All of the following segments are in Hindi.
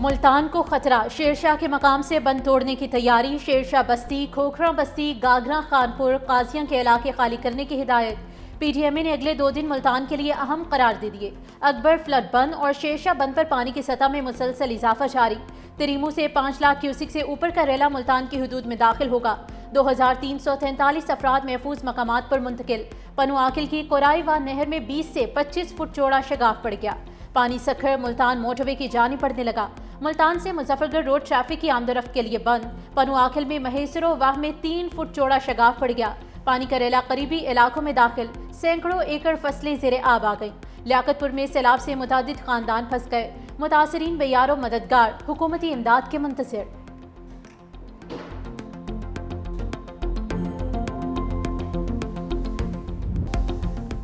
मुल्तान को खतरा, शेरशाह के मकाम से बंद तोड़ने की तैयारी। शेरशाह बस्ती, खोखरा बस्ती, गागरा खानपुर, काजियां के इलाके खाली करने की हिदायत। पीटीएमए ने अगले 2 दिन मुल्तान के लिए अहम करार दे दिए। अकबर फ्लड बंद और शेरशाह बंद पर पानी की सतह में मुसलसल इजाफा जारी। तिरीमू से 5 लाख क्यूसिक से ऊपर का रेला मुल्तान की हदूद में दाखिल होगा। 2343 अफराद महफूज मकामात पर मुंतकिल। पनु आकिल की कोराईवा नहर में 20 से 25 फुट चौड़ा शगाफ पड़ गया। पानी सखर मुल्तान मोटरवे की जानी पड़ने लगा। मुल्तान से मुजफ्फरगढ़ रोड ट्रैफिक की आमदोरफ्त के लिए बंद। पनु आकिल में महेसरो वाह में 3 फुट चौड़ा शगाफ पड़ गया। पानी का रेला करीबी इलाकों में दाखिल। सैकड़ों एकड़ फसलें ज़ेरे आब आ गईं। लियाकतपुर में सैलाब से मुतादिद खानदान फंस गए। मुतासरीन बेयारो मददगार, हुकूमती इमदाद के मुंतज़िर।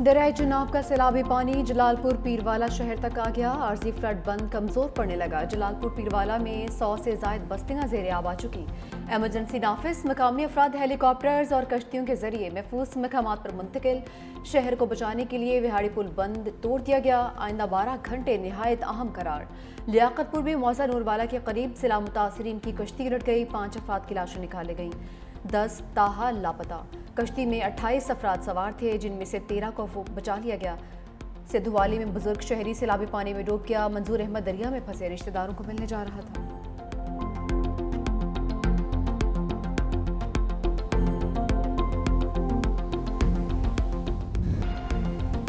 दरियाई चुनाव का सैलाबी पानी जलालपुर पीरवाला शहर तक आ गया। आरजी फ्लड बंद कमजोर पड़ने लगा। जलालपुर पीरवाला में 100 से जायद बस्तियां ज़ेरे आब आ चुकी। एमरजेंसी नाफिस, मकामी अफराद हेलीकॉप्टर्स और कश्तियों के जरिए महफूज मकामात पर मुंतकिल। शहर को बचाने के लिए विहाड़ी पुल बंद तोड़ दिया गया। आइंदा 12 घंटे निहायत अहम करार। लियाकतपुर में मौजा नूरवाला के करीब सैलाब मुतासरीन की कश्ती उलट गई। 5 अफराद की लाशें निकाली गईं, 10 ताहाल लापता। कश्ती में 28 अफराद सवार थे, जिनमें से 13 को बचा लिया गया। सिद्धवाली में बुजुर्ग शहरी सैलाबी पानी में डूब गया। मंजूर अहमद दरिया में फंसे रिश्तेदारों को मिलने जा रहा था।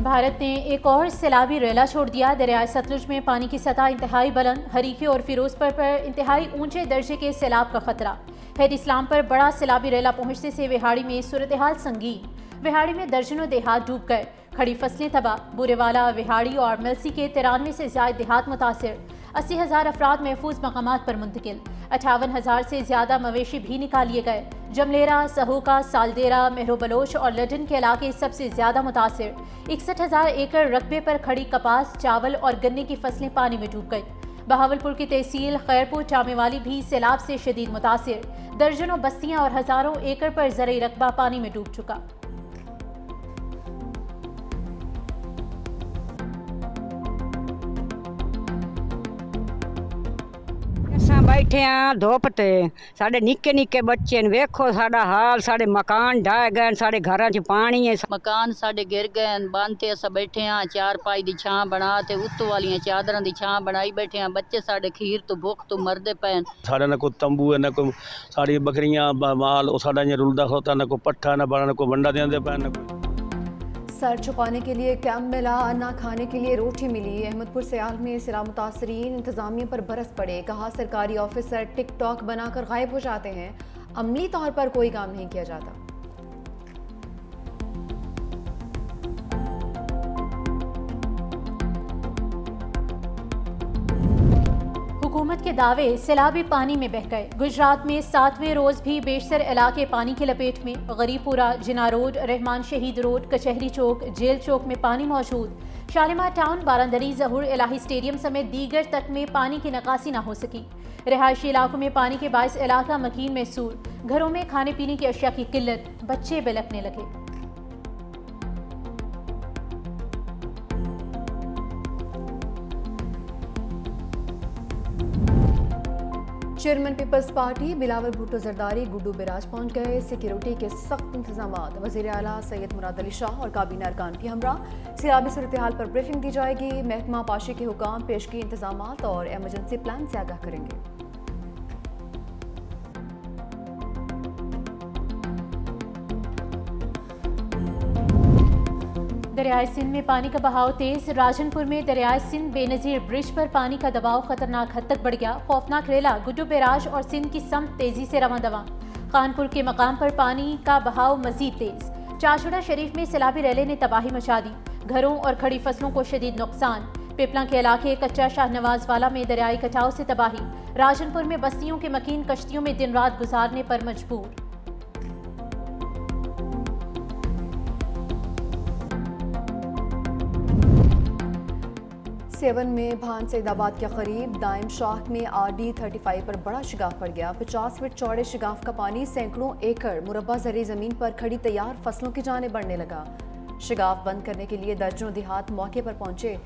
भारत ने एक और सैलाबी रेला छोड़ दिया। दरियाए सतलुज में पानी की सतह इंतहाई बुलंद। हरीके और फिरोजपुर पर इंतहाई ऊंचे दर्जे के सैलाब का खतरा। हेड इस्लाम पर बड़ा सैलाबी रेला पहुंचने से विहाड़ी में सूरत हाल संगीन। विहाड़ी में दर्जनों देहात डूब गए। खड़ी फसलें तबाह। बुरेवाला, विहाड़ी और मिलसी के 93 से ज्यादा देहात मुतासिर। 80,000 अफराद महफूज मकामात पर मुंतकिल। 58,000 से ज्यादा मवेशी भी निकाल लिए गए। जमलेरा, सहूका, सालदेरा, मेहरो बलोच और लडन के इलाके सबसे ज्यादा मुतासिर। 61,000 एकड़ रकबे पर खड़ी कपास, चावल और गन्ने की फसलें पानी में डूब गई। बहावलपुर की तहसील खैरपुर चामेवाली भी सैलाब से शदीद मुतासिर। दर्जनों बस्तियां और हजारों एकड़ पर ज़रई रकबा पानी में डूब चुका। बैठे हैं धुप ते साढ़े निक्के निक्के बच्चे ने वेखो साड़ा हाल। साढ़े मकान ढह गए, साढ़े घर च पानी है। मकान साढ़े गिर गए। बंद ते अस बैठे हैं। 4 पाई दी छां बना ते उत्तों वालियां चादरां दी छां बनाई बैठे हैं। बच्चे साढ़े खीर तो भुख तो मरदे पे। साढ़े ना कोई तंबू है, ना कोई साड़ी बकरियां माल साढ़ा रुलदा होता, ना कोई पट्ठा ना बना, ना कोई वंडा देंदे पे, ना कोई। सर छुपाने के लिए कैंप मिला, अन्ना खाने के लिए रोटी मिली। अहमदपुर सयाल में सैलाब मुतासरीन इंतजामिया पर बरस पड़े। कहा सरकारी ऑफिसर टिकटॉक बनाकर गायब हो जाते हैं, अमली तौर पर कोई काम नहीं किया जाता। हुकूमत के दावे सैलाबी पानी में बह गए। गुजरात में 7वें रोज भी बेशतर इलाके पानी की लपेट में। गरीबपुरा, जिना रोड, रहमान शहीद रोड, कचहरी चौक, जेल चौक में पानी मौजूद। शालीमार टाउन, बारांदरी, जहूर इलाही स्टेडियम समेत दीगर तक में पानी की निकासी न हो सकी। रिहायशी इलाकों में पानी के बायस इलाका मकीन महसूल। घरों में खाने पीने की अशिया की किल्लत, बच्चे बिलखने लगे। चेयरमैन पीपल्स पार्टी बिलावल भुट्टो जरदारी गुड्डू बिराज पहुंच गए। सिक्योरिटी के सख्त इंतजाम। वज़ीर आला सैयद मुराद अली शाह और काबीना अरकान की हमरा। सैलाबी सूरत हाल पर ब्रीफिंग दी जाएगी। महकमा पाशी के हुकाम, पेशगी इंतजाम और एमरजेंसी प्लान से आगाह करेंगे। दरियाए सिंध में पानी का बहाव तेज। राजनपुर में दरियाए सिंध बेनजीर ब्रिज पर पानी का दबाव खतरनाक हद तक बढ़ गया। खौफनाक रेला गुड्डू बैराज और सिंध की समत तेजी से रवां दवा। कानपुर के मकाम पर पानी का बहाव मजीद तेज। चाशुड़ा शरीफ में सैलाबी रेले ने तबाही मचा दी। घरों और खड़ी फसलों को शदीद नुकसान। पिपला के इलाके कच्चा शाहनवाज वाला में दरियाई कटाव से तबाही। राजनपुर में बस्तियों के मकीन कश्तियों में दिन रात गुजारने पर मजबूर। सेवन में भान सईदाबाद के करीब दाइम शाख में RD-35 पर बड़ा शिगाफ पड़ गया। 50 फीट चौड़े शिगाफ का पानी सैकड़ों एकड़ मुरब्बा ज़री ज़मीन पर खड़ी तैयार फसलों की जाने बढ़ने लगा। शिगाफ बंद करने के लिए दर्जनों देहात मौके पर पहुंचे।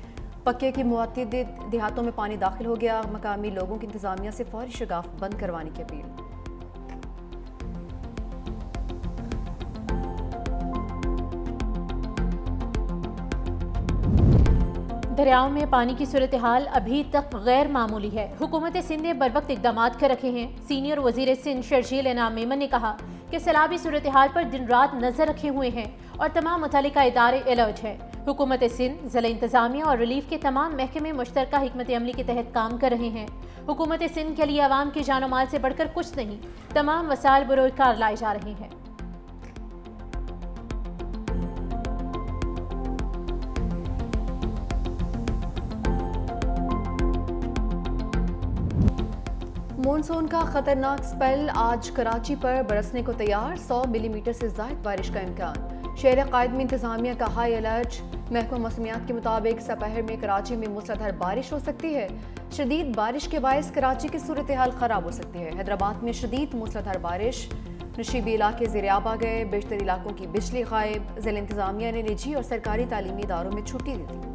पक्के की मुअत्तद देहातों में पानी दाखिल हो गया। मकामी लोगों की इंतजामिया से फौरी शगाफ बंद करवाने की अपील। दरियाओं में पानी की सूरत हाल अभी तक गैर मामूली है। हुकूमत सिंध ने बर वक्त इकदाम कर रखे हैं। सीनियर वजीर सिंध शर्जील इनाम मेमन ने कहा कि सैलाबी सूरत हाल पर दिन रात नजर रखे हुए हैं और तमाम मुतल्लिका इदारे अलर्ट हैं। हुकूमत सिंध, ज़िला इंतजामिया और रिलीफ के तमाम महकमे मुश्तरका हिकमत अमली के तहत काम कर रहे हैं। हुकूमत सिंध के लिए आवाम की जान माल से बढ़कर कुछ नहीं, तमाम वसाइल बरोकार लाए जा रहे हैं। मॉनसून का खतरनाक स्पेल आज कराची पर बरसने को तैयार। 100 मिलीमीटर से ज़ायद बारिश का इम्कान। शहर कायद में इंतजामिया का हाई अलर्ट। महकमा मौसमियात के मुताबिक सपहर में कराची में मूसलाधार बारिश हो सकती है। शदीद बारिश के बायस कराची की सूरत हाल खराब हो सकती है। हैदराबाद में शदीद मूसलाधार बारिश, नशीबी इलाके ज़ेर-ए-आब आ गए। बेशतर इलाकों की बिजली गायब। ज़िला इंतजामिया ने निजी और सरकारी तालीमी इदारों में छुट्टी दी थी।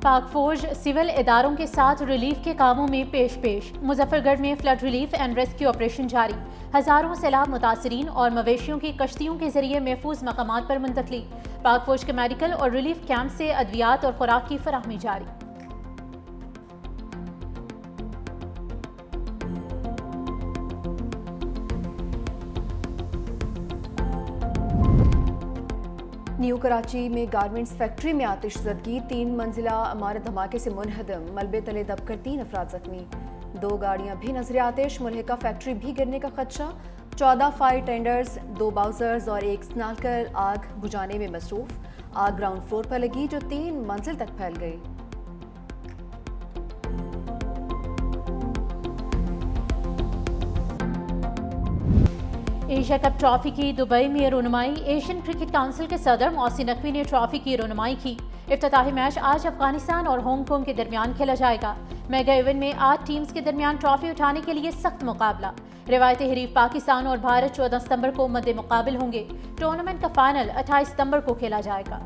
पाक फौज सिविल इदारों के साथ रिलीफ के कामों में पेश। मुजफ्फरगढ़ में flood relief and rescue operation जारी। हजारों सैलाब मुतासरीन और मवेशियों की कश्तियों के जरिए महफूज मकामात पर मुंतकली। पाक फौज के मेडिकल और रिलीफ कैंप से अद्वियात और खुराक की फराहमी जारी। न्यू कराची में गारमेंट्स फैक्ट्री में आतिशज़दगी। 3 मंजिला इमारत धमाके से मुनहदम। मलबे तले दबकर 3 अफराद जख्मी। 2 गाड़ियां भी नजर आतिश। मुल्हिका फैक्ट्री भी गिरने का खदशा। 14 फायर टेंडर्स, 2 बाउजर्स और 1 स्नाल्कर आग बुझाने में मसरूफ। आग ग्राउंड फ्लोर पर लगी जो 3 मंजिल तक फैल गई। एशिया कप ट्रॉफी की दुबई में रुनुमाई। एशियन क्रिकेट काउंसिल के सदर मोहसिन नकवी ने ट्रॉफी की रुनुमाई की। इफ्तिताही मैच आज अफगानिस्तान और हांगकांग के दरमियान खेला जाएगा। मेगा इवेंट में 8 टीम्स के दरमियान ट्रॉफी उठाने के लिए सख्त मुकाबला। रिवायती हरीफ पाकिस्तान और भारत 14 सितंबर को मद्दे मुकाबिल होंगे। टूर्नामेंट का फाइनल 28 सितंबर को खेला जाएगा।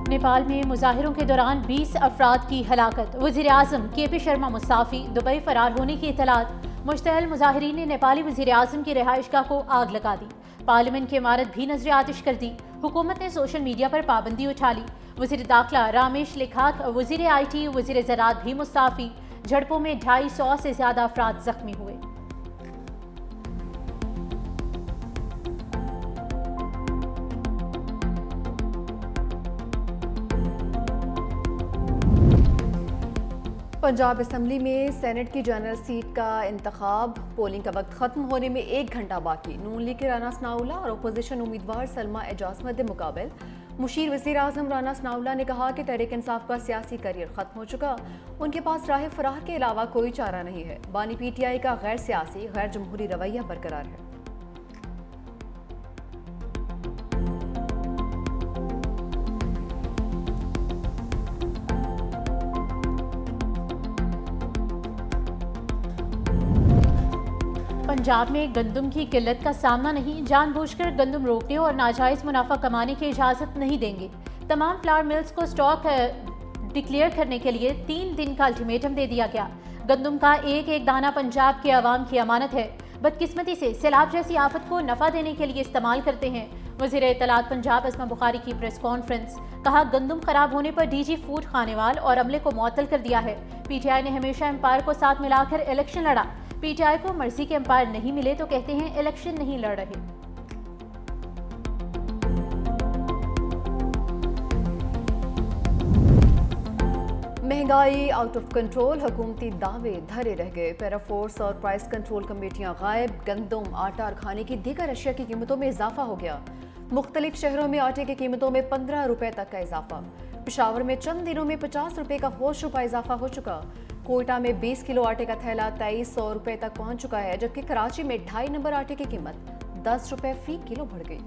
नेपाल में मुजाहिरों के दौरान 20 अफराद की हलाकत। वज़ीर आज़म KP शर्मा मुस्ताफ़ी। दुबई फरार होने की इतलात। मुश्तअल मुजाहिरीन ने नेपाली वज़ीर आज़म की रिहाइशगाह को आग लगा दी। पार्लियामेंट की इमारत भी नजर आतिश कर दी। हुकूमत ने सोशल मीडिया पर पाबंदी उठा ली। वज़ीर दाखिला रामेश लिखाक, वज़ीर IT, वज़ीर ज़राअत भी मुस्ताफ़ी। झड़पों में 250 से ज़्यादा अफराद जख्मी हुए। पंजाब असम्बली में सेनेट की जनरल सीट का इंतखाब। पोलिंग का वक्त खत्म होने में 1 घंटा बाकी। नून लीग के राना सनाउल्ला और अपोजिशन उम्मीदवार सलमा एजाज मद्दे मुकाबल। मुशीर वज़ीर आज़म राना सनाउल्ला ने कहा कि तहरीक इंसाफ का सियासी करियर खत्म हो चुका। उनके पास राह फरार के अलावा कोई चारा नहीं है। बानी PTI का गैर सियासी, गैर जमहूरी रवैया बरकरार है। पंजाब में गंदम की किल्लत का सामना नहीं, जानबूझकर गंदम रोकने और नाजायज मुनाफा कमाने की इजाज़त नहीं देंगे। तमाम फ्लावर मिल्स को स्टॉक डिक्लेयर करने के लिए 3 दिन का अल्टीमेटम दे दिया गया। गंदम का एक एक दाना पंजाब के अवाम की अमानत है। बदकिस्मती से सैलाब जैसी आफत को नफा देने के लिए इस्तेमाल करते हैं। वज़ीर इत्तलात पंजाब अस्मा बुखारी की प्रेस कॉन्फ्रेंस। कहा, गंदम खराब होने पर DG फूड खानेवाल और अमले को मुअत्तल कर दिया है। PTI ने हमेशा एम्पायर को साथ मिलाकर इलेक्शन लड़ा। PTI को मर्जी के एम्पायर नहीं मिले तो कहते हैं इलेक्शन नहीं लड़ रहे। महंगाई आउट ऑफ कंट्रोल। हुकूमती दावे धरे रह गए। पैराफोर्स और प्राइस कंट्रोल कमेटियां गायब। गंदम, आटा और खाने की दीगर अशिया की कीमतों में इजाफा हो गया। मुख्तलिफ शहरों में आटे की कीमतों में 15 रुपए तक का इजाफा। पेशावर में चंद दिनों में 50 रुपए का होश रुपया इजाफा हो चुका। कोयटा में 20 किलो आटे का थैला 2300 रुपए तक पहुंच चुका है, जबकि कराची में 2.5 नंबर आटे की कीमत 10 रुपए फी किलो बढ़ गई।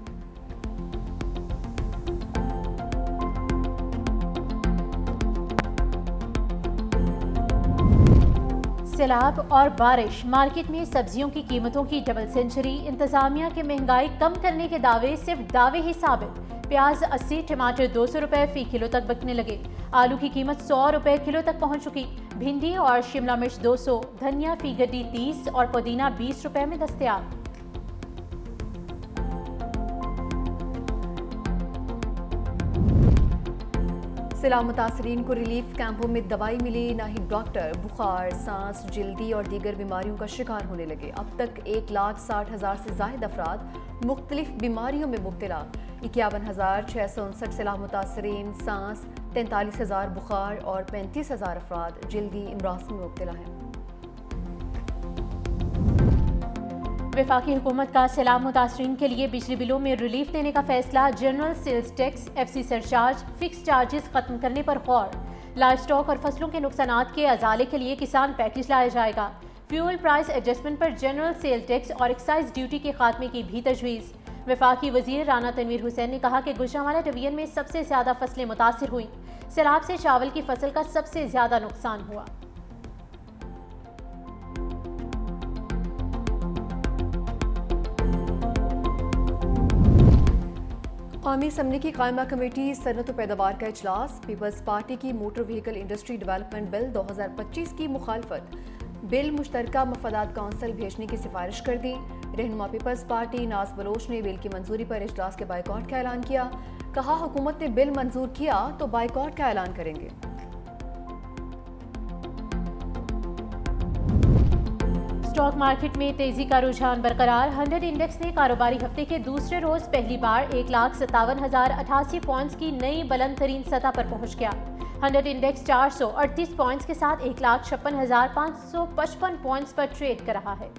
सैलाब और बारिश, मार्केट में सब्जियों की कीमतों की डबल सेंचुरी, इंतजामिया के महंगाई कम करने के दावे सिर्फ दावे ही साबित। प्याज 80, टमाटर 200 रुपए फी किलो तक बिकने लगे। आलू की कीमत 100 रुपए किलो तक पहुंच चुकी। भिंडी और शिमला मिर्च 200, धनिया फी गड्डी 30 और पुदीना 20 रुपए में दस्तयाब। सैलाब मुतासरीन को रिलीफ कैंपों में दवाई मिली, ना ही डॉक्टर। बुखार, सांस, जल्दी और दीगर बीमारियों का शिकार होने लगे। अब तक 1,60,000 से जायद अफराद मुख्तलिफ बीमारियों में मुब्तला। 51,659 सैलाब मुतासरीन सांस, 43,000 बुखार और 35,000 अफराद जल्दी इमराज में मुब्तला हैं। वफाकी हुकूमत का सैलाब मुतासरीन के लिए बिजली बिलों में रिलीफ देने का फैसला। General sales tax, FC surcharge, fix charges खत्म करने पर गौर। लाइव स्टॉक और फसलों के नुकसानात के अजाले के लिए किसान पैकेज लाया जाएगा। फ्यूल प्राइस एडजस्टमेंट पर जनरल सेल टैक्स और एक्साइज ड्यूटी के खात्मे की भी तजवीज़। वफाकी वजीर राना तनवीर हुसैन ने कहा कि गुजरांवाला डिवीजन में सबसे ज़्यादा फसलें मुतासिर हुई। सैलाब से चावल की फसल का सबसे ज़्यादा नुकसान हुआ। कौमी असम्बली की कायमा कमेटी सनत व पैदावार का इजलास। पीपल्स पार्टी की motor vehicle industry development bill 2025 की मुखालफत। बिल मुश्तरका मफादात काउंसिल भेजने की सिफारिश कर दी। रहनुमा पीपल्स पार्टी नाज बलोच ने बिल की मंजूरी पर इजलास के बाइकॉट का ऐलान किया। कहा, हुकूमत ने बिल मंजूर किया तो बाइकॉट का ऐलान करेंगे। स्टॉक मार्केट में तेजी का रुझान बरकरार। 100 इंडेक्स ने कारोबारी हफ्ते के दूसरे रोज पहली बार 1,57,088 पॉइंट्स की नई बुलंद तरीन सतह पर पहुंच गया। 100 इंडेक्स 438 पॉइंट्स के साथ 1,56,555 पॉइंट्स पर ट्रेड कर रहा है।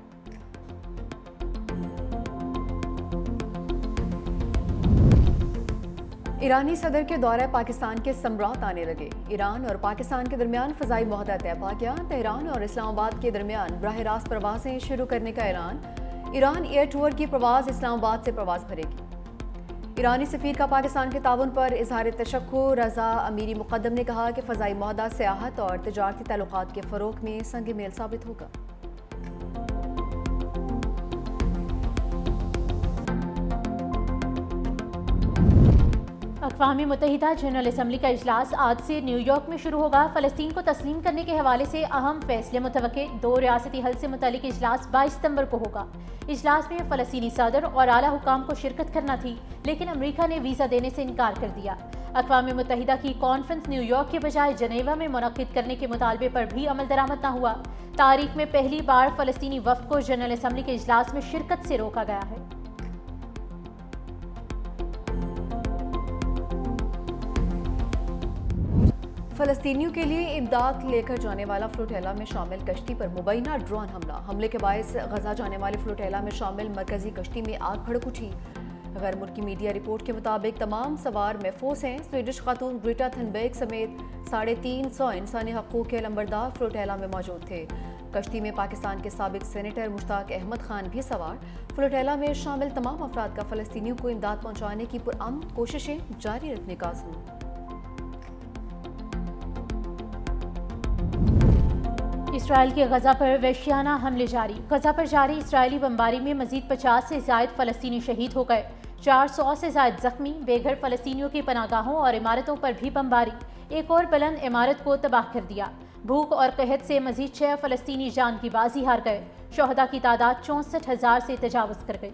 ईरानी सदर के दौरे पाकिस्तान के सम्राट आने लगे। ईरान और पाकिस्तान के दरमियान फ़ज़ाई मुआहदा तय पा गया। तेहरान और इस्लामाबाद के दरमियान बराह रास्त प्रवासें शुरू करने का ऐलान। ईरान एयर टूर की प्रवास इस्लामाबाद से प्रवास भरेगी। ईरानी सफ़ीर का पाकिस्तान के ताउन पर इजहार तशक्कुर। रज़ा अमीरी मुक़द्दम ने कहा कि फ़ज़ाई मुआहदा सियाहत और तिजारती ताल्लुकात के फ़रोग़ में संग मेल साबित होगा। अक़वाम मुत्तहिदा जनरल असम्बली का इजलास आज से न्यूयॉर्क में शुरू होगा। फ़लस्तीन को तस्लीम करने के हवाले से अहम फैसले मुतवक्के। 2 रियासती हल से मुतल्लिक इजलास 22 सितंबर को होगा। इजलास में फ़लस्तीनी सदर और आला हुकाम को शिरकत करना थी, लेकिन अमरीका ने वीज़ा देने से इनकार कर दिया। अक़वाम मुत्तहिदा की कॉन्फ्रेंस न्यूयॉर्क के बजाय जनेवा में मुनक़्क़िद करने के मुतालबे पर भी अमल दरामद न हुआ। तारीख में पहली बार फ़लस्तीनी वफ़द को जनरल असम्बली के इजलास में शिरकत से रोका गया है। फ़लस्तीनियों के लिए इमदाद लेकर जाने वाला फ्लोटेला में शामिल कश्ती पर मुबैना ड्रोन हमले के बायस गजा जाने वाले फ्लोटेला में शामिल मरकजी कश्ती में आग भड़क उठी। गैर मुल्की मीडिया रिपोर्ट के मुताबिक तमाम सवार महफूज हैं। स्वीडिश खातून ग्रेटा थनबर्ग समेत 350 इंसानी हकूक़ के लंबरदार फ्लोटेला में मौजूद थे। कश्ती में पाकिस्तान के साबिक सेनेटर मुश्ताक अहमद खान भी सवार। फ्लोटेला में शामिल तमाम अफराद का फ़लस्तीनियों को इमदाद पहुँचाने की पुरअमन कोशिशें जारी रखने का अज़्म। इसराइल के गजा पर वहशियाना हमले जारी। गजा पर जारी इसराइली बमबारी में मजीद 50 से ज़ायद फ़लस्तीनी शहीद हो गए। 400 से ज़ायद जख्मी। बेघर फ़लस्तीनियों की पनागाहों और इमारतों पर भी बमबारी। एक और बुलंद इमारत को तबाह कर दिया। भूख और कहत से मजीद 6 फ़लस्तीनी जान की बाजी हार गए। शहदा की तादाद 64,000 से तजावज़ कर गई।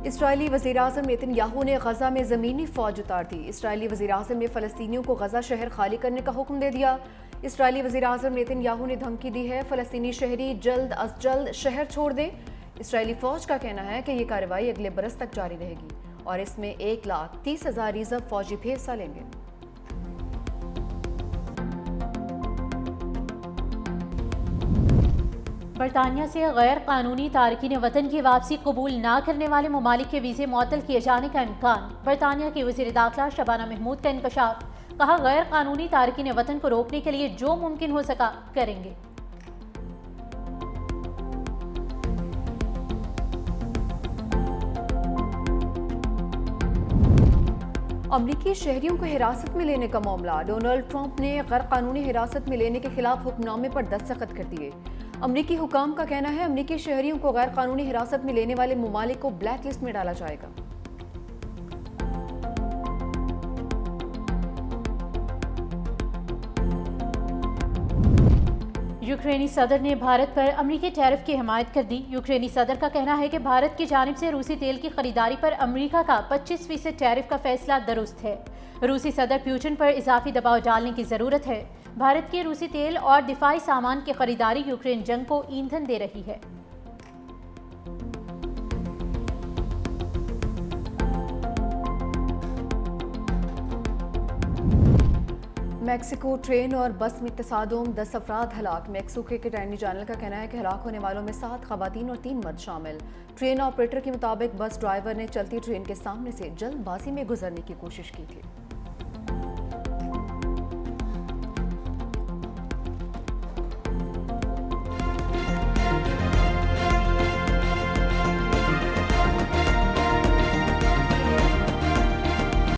इसराइली वज़ीर-ए-आज़म नेतन्याहू ने गजा में ज़मीनी फ़ौज उतार दी। इसराइली वज़ीर-ए-आज़म ने फ़लस्तीनियों को गजा शहर खाली करने का हुक्म दे दिया। इसराइली वज़ीर-ए-आज़म नेतन्याहू ने धमकी दी है फ़लस्तीनी शहरी जल्द अज जल्द शहर छोड़ दें। इसराइली फ़ौज का कहना है कि ये कार्रवाई अगले बरस तक जारी रहेगी और इसमें 1,30,000 रिज़र्व फ़ौजी भी हिस्सा लेंगे। बरतानिया से गैर कानूनी तारकीन वतन की वापसी कबूल न करने वाले ममालिक के वीज़े मुअत्तल किए जाने का इम्कान। बरतानिया की वज़ीर दाखिला शबाना महमूद का इंकशाफ। कहा, गैर कानूनी तारकीन वतन को रोकने के लिए जो मुमकिन हो सका करेंगे। अमरीकी शहरियों को हिरासत में लेने का मामला। डोनाल्ड ट्रंप ने गैर कानूनी हिरासत में लेने के खिलाफ हुक्मनामे पर दस्तखत कर दिए। अमरीकी हुकाम का कहना है अमरीकी शहरियों को गैर कानूनी हिरासत में लेने वाले ममालिक को ब्लैक लिस्ट में डाला जाएगा। यूक्रेनी सदर ने भारत पर अमरीकी टैरिफ की हिमायत कर दी। यूक्रेनी सदर का कहना है कि भारत की जानिब से रूसी तेल की खरीदारी पर अमरीका का 25% टैरिफ का फैसला दुरुस्त है। रूसी सदर पुतिन पर इजाफी दबाव डालने की ज़रूरत है। भारत के रूसी तेल और दिफाई सामान की खरीदारी यूक्रेन जंग को ईंधन दे रही है। मैक्सिको ट्रेन और बस में तसादुम 10 अफराद हलाक। मैक्सिको के अटॉर्नी जनरल का कहना है कि हलाक होने वालों में 7 खवातीन और 3 मर्द शामिल। ट्रेन ऑपरेटर के मुताबिक बस ड्राइवर ने चलती ट्रेन के सामने से जल्दबाजी में गुजरने की कोशिश की थी।